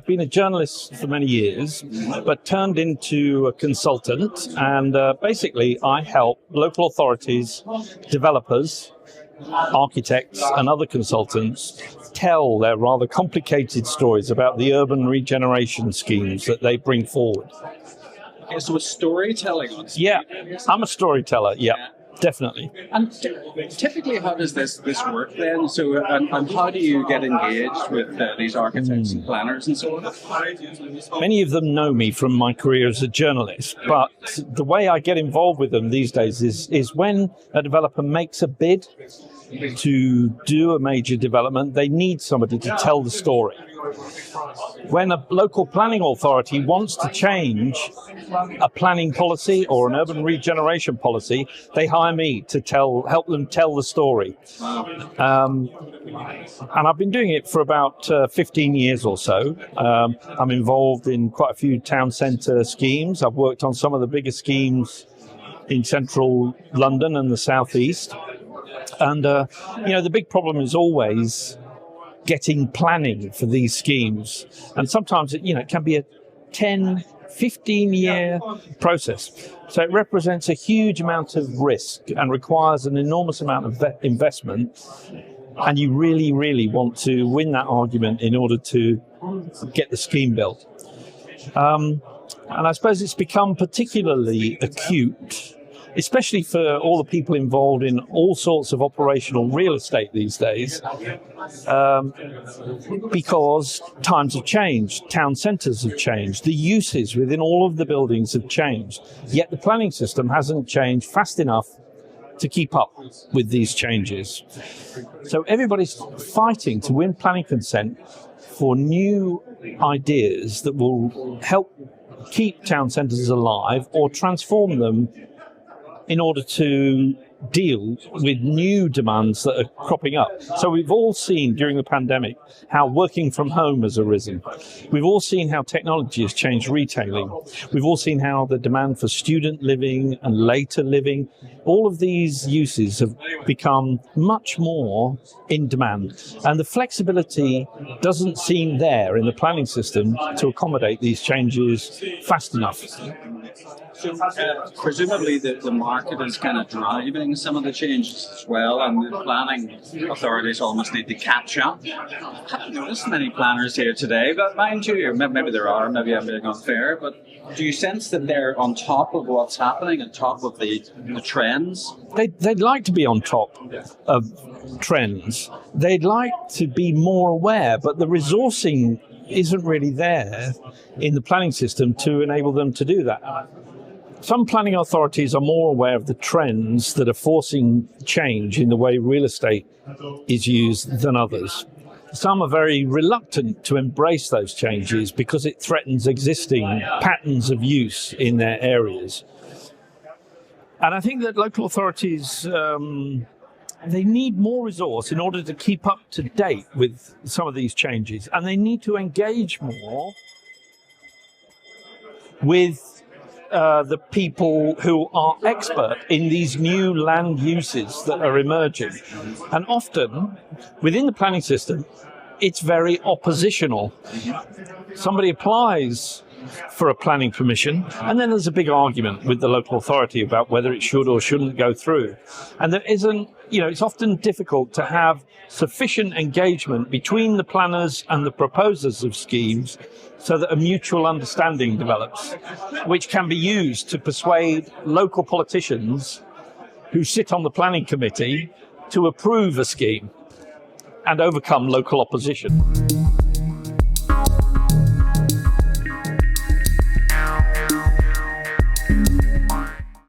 I've been a journalist for many years, but turned into a consultant, and basically I help local authorities, developers, architects and other consultants tell their rather complicated stories about the urban regeneration schemes that they bring forward. Okay, so it's storytelling on speed. Yeah, I'm a storyteller, yeah. Definitely. And typically, how does this work then? So, and how do you get engaged with these architects and planners and so on? Many of them know me from my career as a journalist, but the way I get involved with them these days is when a developer makes a bid to do a major development, they need somebody to tell the story. When a local planning authority wants to change a planning policy or an urban regeneration policy, they hire me to help them tell the story. And I've been doing it for about 15 years or so. I'm involved in quite a few town centre schemes. I've worked on some of the biggest schemes in central London and the southeast. And, the big problem is always getting planning for these schemes. And sometimes, it can be a 10, 15-year process. So it represents a huge amount of risk and requires an enormous amount of investment. And you really, really want to win that argument in order to get the scheme built. And I suppose it's become particularly acute, especially for all the people involved in all sorts of operational real estate these days, because times have changed, town centres have changed, the uses within all of the buildings have changed, yet the planning system hasn't changed fast enough to keep up with these changes. So everybody's fighting to win planning consent for new ideas that will help keep town centres alive or transform them in order to deal with new demands that are cropping up. So we've all seen during the pandemic how working from home has arisen. We've all seen how technology has changed retailing. We've all seen how the demand for student living and later living, all of these uses have become much more in demand. And the flexibility doesn't seem there in the planning system to accommodate these changes fast enough. So presumably the market is kind of driving some of the changes as well, and the planning authorities almost need to catch up. I haven't noticed many planners here today, but mind you, maybe there are, maybe I'm being unfair, but do you sense that they're on top of what's happening, on top of the trends? They'd like to be on top of trends. They'd like to be more aware, but the resourcing isn't really there in the planning system to enable them to do that. Some planning authorities are more aware of the trends that are forcing change in the way real estate is used than others. Some are very reluctant to embrace those changes because it threatens existing patterns of use in their areas. And I think that local authorities, they need more resource in order to keep up to date with some of these changes. And they need to engage more with the people who are expert in these new land uses that are emerging. And often, within the planning system, it's very oppositional. Somebody applies for a planning permission, and then there's a big argument with the local authority about whether it should or shouldn't go through. And there isn't, it's often difficult to have sufficient engagement between the planners and the proposers of schemes so that a mutual understanding develops, which can be used to persuade local politicians who sit on the planning committee to approve a scheme and overcome local opposition.